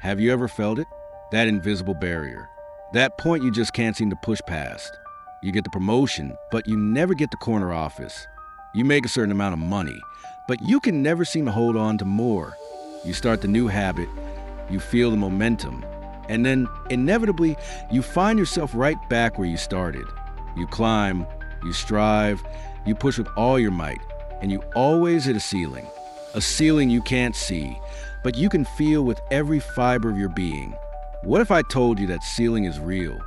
Have you ever felt it? That invisible barrier. That point you just can't seem to push past. You get the promotion, but you never get the corner office. You make a certain amount of money, but you can never seem to hold on to more. You start the new habit, you feel the momentum, and then inevitably you find yourself right back where you started. You climb, you strive, you push with all your might, and you always hit a ceiling you can't see, but you can feel with every fiber of your being. What if I told you that ceiling is real?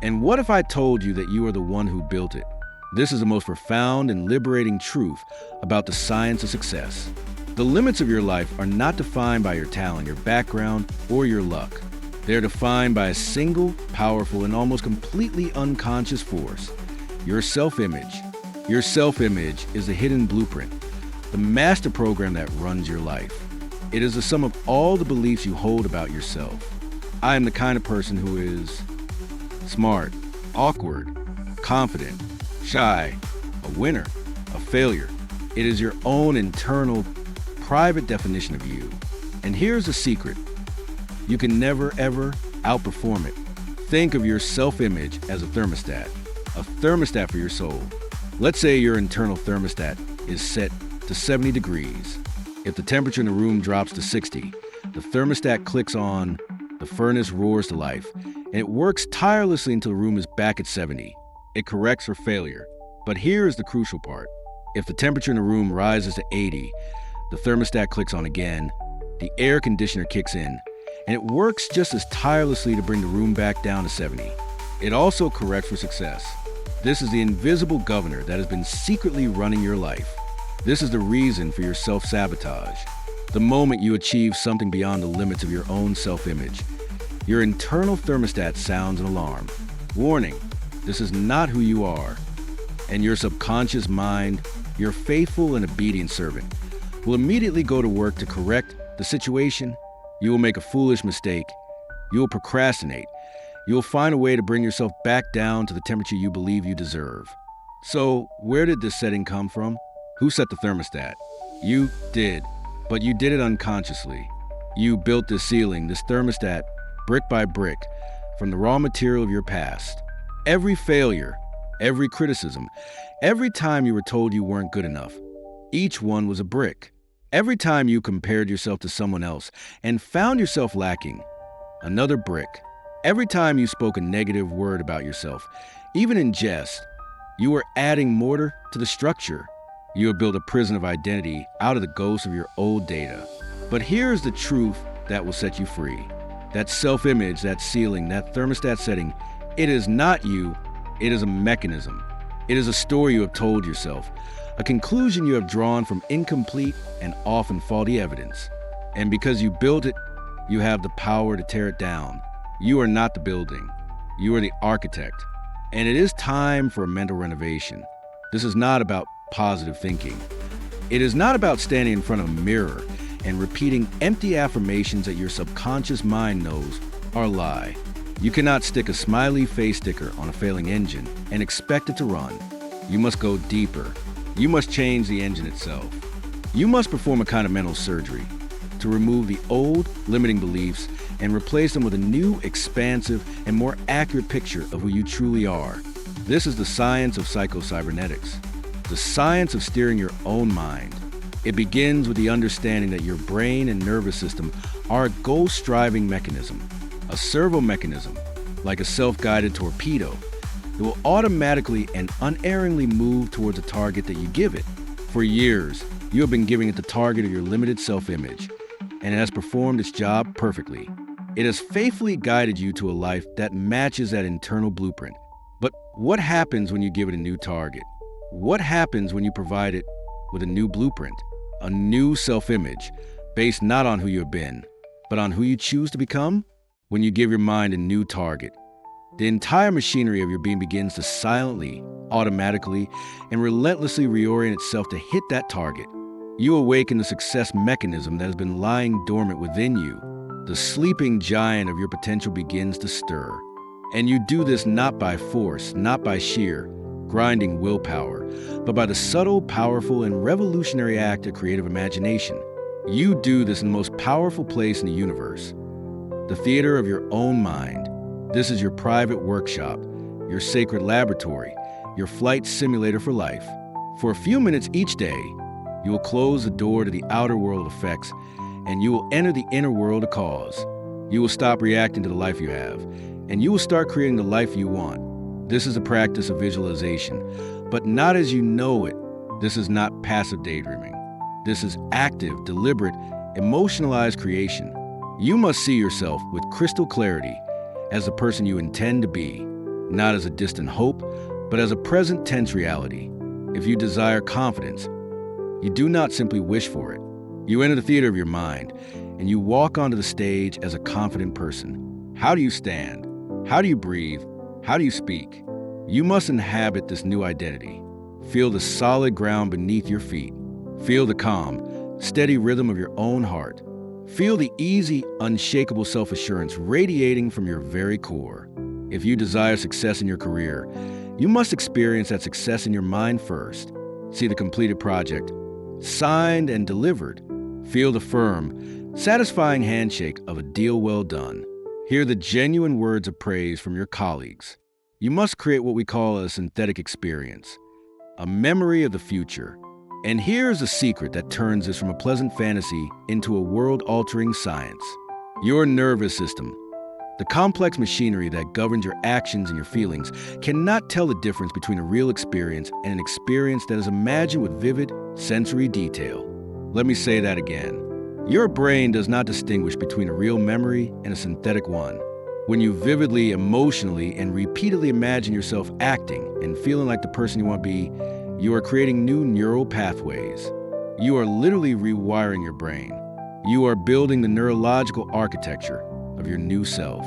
And what if I told you that you are the one who built it? This is the most profound and liberating truth about the science of success. The limits of your life are not defined by your talent, your background, or your luck. They're defined by a single, powerful, and almost completely unconscious force: your self-image. Your self-image is the hidden blueprint, the master program that runs your life. It is the sum of all the beliefs you hold about yourself. I am the kind of person who is smart, awkward, confident, shy, a winner, a failure. It is your own internal, private definition of you. And here's the secret. You can never, ever outperform it. Think of your self-image as a thermostat for your soul. Let's say your internal thermostat is set to 70 degrees. If the temperature in the room drops to 60, the thermostat clicks on, the furnace roars to life, and it works tirelessly until the room is back at 70. It corrects for failure. But here is the crucial part. If the temperature in the room rises to 80, the thermostat clicks on again, the air conditioner kicks in, and it works just as tirelessly to bring the room back down to 70. It also corrects for success. This is the invisible governor that has been secretly running your life. This is the reason for your self-sabotage. The moment you achieve something beyond the limits of your own self-image, your internal thermostat sounds an alarm. Warning, this is not who you are. And your subconscious mind, your faithful and obedient servant, will immediately go to work to correct the situation. You will make a foolish mistake. You will procrastinate. You will find a way to bring yourself back down to the temperature you believe you deserve. So, where did this setting come from? Who set the thermostat? You did, but you did it unconsciously. You built this ceiling, this thermostat, brick by brick, from the raw material of your past. Every failure, every criticism, every time you were told you weren't good enough, each one was a brick. Every time you compared yourself to someone else and found yourself lacking, another brick. Every time you spoke a negative word about yourself, even in jest, you were adding mortar to the structure. You have built a prison of identity out of the ghosts of your old data. But here's the truth that will set you free. That self-image, that ceiling, that thermostat setting, it is not you, it is a mechanism. It is a story you have told yourself, a conclusion you have drawn from incomplete and often faulty evidence. And because you built it, you have the power to tear it down. You are not the building. You are the architect. And it is time for a mental renovation. This is not about positive thinking. It is not about standing in front of a mirror and repeating empty affirmations that your subconscious mind knows are a lie. You cannot stick a smiley face sticker on a failing engine and expect it to run. You must go deeper. You must change the engine itself. You must perform a kind of mental surgery to remove the old, limiting beliefs and replace them with a new, expansive, and more accurate picture of who you truly are. This is the science of psycho-cybernetics, the science of steering your own mind. It begins with the understanding that your brain and nervous system are a goal-striving mechanism, a servo mechanism, like a self-guided torpedo. It will automatically and unerringly move towards a target that you give it. For years, you have been giving it the target of your limited self-image, and it has performed its job perfectly. It has faithfully guided you to a life that matches that internal blueprint. But what happens when you give it a new target? What happens when you provide it with a new blueprint, a new self-image, based not on who you have been, but on who you choose to become? When you give your mind a new target, the entire machinery of your being begins to silently, automatically, and relentlessly reorient itself to hit that target. You awaken the success mechanism that has been lying dormant within you. The sleeping giant of your potential begins to stir. And you do this not by force, not by sheer, grinding willpower, but by the subtle, powerful, and revolutionary act of creative imagination. You do this in the most powerful place in the universe, the theater of your own mind. This is your private workshop, your sacred laboratory, your flight simulator for life. For a few minutes each day, you will close the door to the outer world of effects, and you will enter the inner world of cause. You will stop reacting to the life you have, and you will start creating the life you want. This is a practice of visualization, but not as you know it. This is not passive daydreaming. This is active, deliberate, emotionalized creation. You must see yourself with crystal clarity as the person you intend to be, not as a distant hope, but as a present tense reality. If you desire confidence, you do not simply wish for it. You enter the theater of your mind, and you walk onto the stage as a confident person. How do you stand? How do you breathe? How do you speak? You must inhabit this new identity. Feel the solid ground beneath your feet. Feel the calm, steady rhythm of your own heart. Feel the easy, unshakable self-assurance radiating from your very core. If you desire success in your career, you must experience that success in your mind first. See the completed project, signed and delivered. Feel the firm, satisfying handshake of a deal well done. Hear the genuine words of praise from your colleagues. You must create what we call a synthetic experience, a memory of the future. And here's a secret that turns this from a pleasant fantasy into a world-altering science. Your nervous system, the complex machinery that governs your actions and your feelings, cannot tell the difference between a real experience and an experience that is imagined with vivid sensory detail. Let me say that again. Your brain does not distinguish between a real memory and a synthetic one. When you vividly, emotionally, and repeatedly imagine yourself acting and feeling like the person you want to be, you are creating new neural pathways. You are literally rewiring your brain. You are building the neurological architecture of your new self.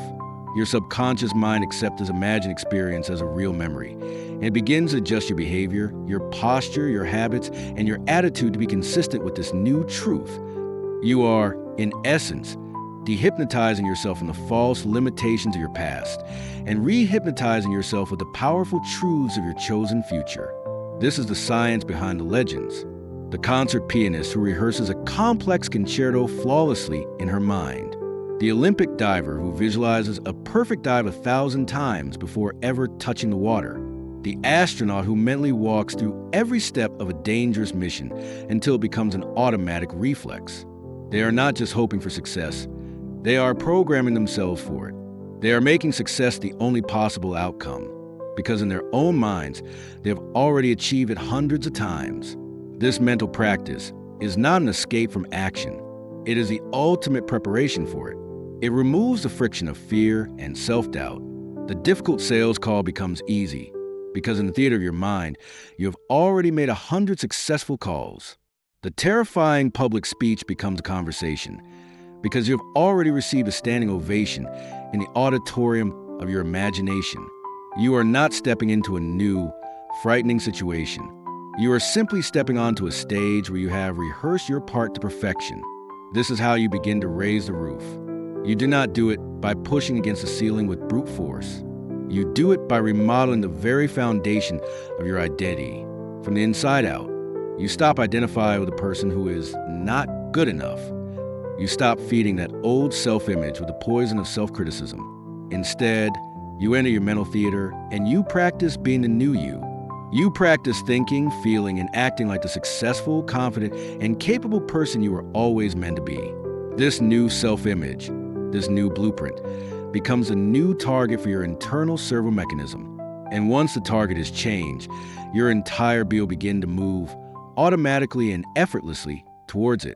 Your subconscious mind accepts this imagined experience as a real memory, and it begins to adjust your behavior, your posture, your habits, and your attitude to be consistent with this new truth. You are, in essence, dehypnotizing yourself from the false limitations of your past and rehypnotizing yourself with the powerful truths of your chosen future. This is the science behind the legends. The concert pianist who rehearses a complex concerto flawlessly in her mind. The Olympic diver who visualizes a perfect dive 1,000 times before ever touching the water. The astronaut who mentally walks through every step of a dangerous mission until it becomes an automatic reflex. They are not just hoping for success, they are programming themselves for it. They are making success the only possible outcome, because in their own minds, they have already achieved it hundreds of times. This mental practice is not an escape from action. It is the ultimate preparation for it. It removes the friction of fear and self-doubt. The difficult sales call becomes easy, because in the theater of your mind, you have already made 100 successful calls. The terrifying public speech becomes a conversation, because you have already received a standing ovation in the auditorium of your imagination. You are not stepping into a new, frightening situation. You are simply stepping onto a stage where you have rehearsed your part to perfection. This is how you begin to raise the roof. You do not do it by pushing against the ceiling with brute force. You do it by remodeling the very foundation of your identity from the inside out. You stop identifying with a person who is not good enough. You stop feeding that old self-image with the poison of self-criticism. Instead, you enter your mental theater and you practice being the new you. You practice thinking, feeling, and acting like the successful, confident, and capable person you were always meant to be. This new self-image, this new blueprint, becomes a new target for your internal servo mechanism. And once the target is changed, your entire being will begin to move automatically and effortlessly towards it.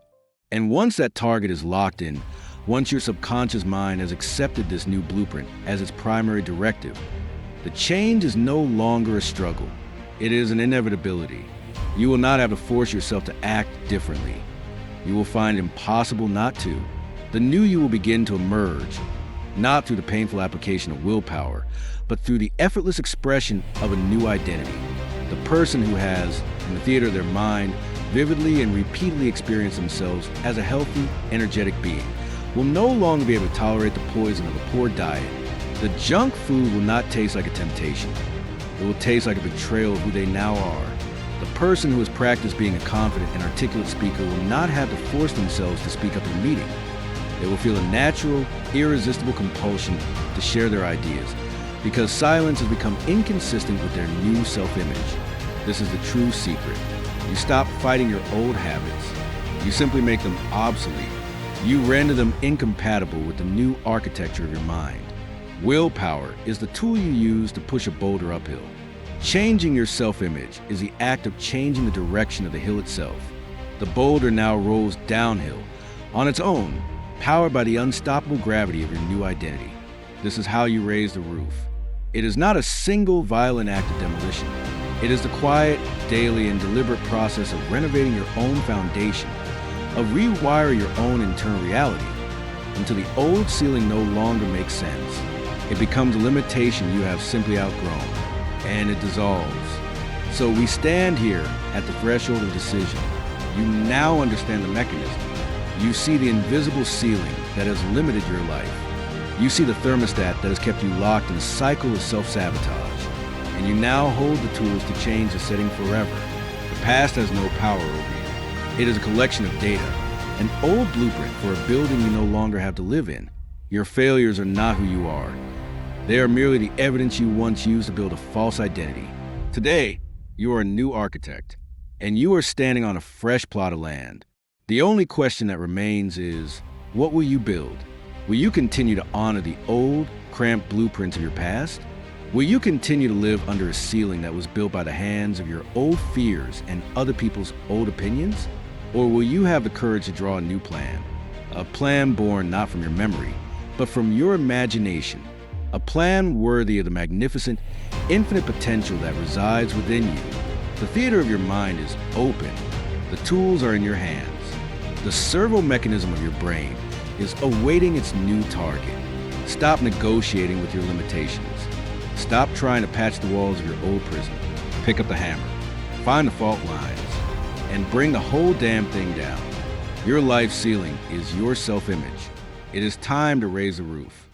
And once that target is locked in, once your subconscious mind has accepted this new blueprint as its primary directive, the change is no longer a struggle. It is an inevitability. You will not have to force yourself to act differently. You will find it impossible not to. The new you will begin to emerge, not through the painful application of willpower, but through the effortless expression of a new identity. The person who has, in the theater of their mind, vividly and repeatedly experienced themselves as a healthy, energetic being will no longer be able to tolerate the poison of a poor diet. The junk food will not taste like a temptation. It will taste like a betrayal of who they now are. The person who has practiced being a confident and articulate speaker will not have to force themselves to speak up in a meeting. They will feel a natural, irresistible compulsion to share their ideas because silence has become inconsistent with their new self-image. This is the true secret. You stop fighting your old habits. You simply make them obsolete. You render them incompatible with the new architecture of your mind. Willpower is the tool you use to push a boulder uphill. Changing your self-image is the act of changing the direction of the hill itself. The boulder now rolls downhill on its own, powered by the unstoppable gravity of your new identity. This is how you raise the roof. It is not a single violent act of demolition. It is the quiet, daily, and deliberate process of renovating your own foundation, of rewiring your own internal reality until the old ceiling no longer makes sense. It becomes a limitation you have simply outgrown, and it dissolves. So we stand here at the threshold of decision. You now understand the mechanism. You see the invisible ceiling that has limited your life. You see the thermostat that has kept you locked in a cycle of self-sabotage. And you now hold the tools to change the setting forever. The past has no power over you. It is a collection of data, an old blueprint for a building you no longer have to live in. Your failures are not who you are. They are merely the evidence you once used to build a false identity. Today, you are a new architect, and you are standing on a fresh plot of land. The only question that remains is, what will you build? Will you continue to honor the old, cramped blueprints of your past? Will you continue to live under a ceiling that was built by the hands of your old fears and other people's old opinions? Or will you have the courage to draw a new plan? A plan born not from your memory, but from your imagination. A plan worthy of the magnificent, infinite potential that resides within you. The theater of your mind is open. The tools are in your hands. The servo mechanism of your brain is awaiting its new target. Stop negotiating with your limitations. Stop trying to patch the walls of your old prison. Pick up the hammer, find the fault lines, and bring the whole damn thing down. Your life ceiling is your self-image. It is time to raise the roof.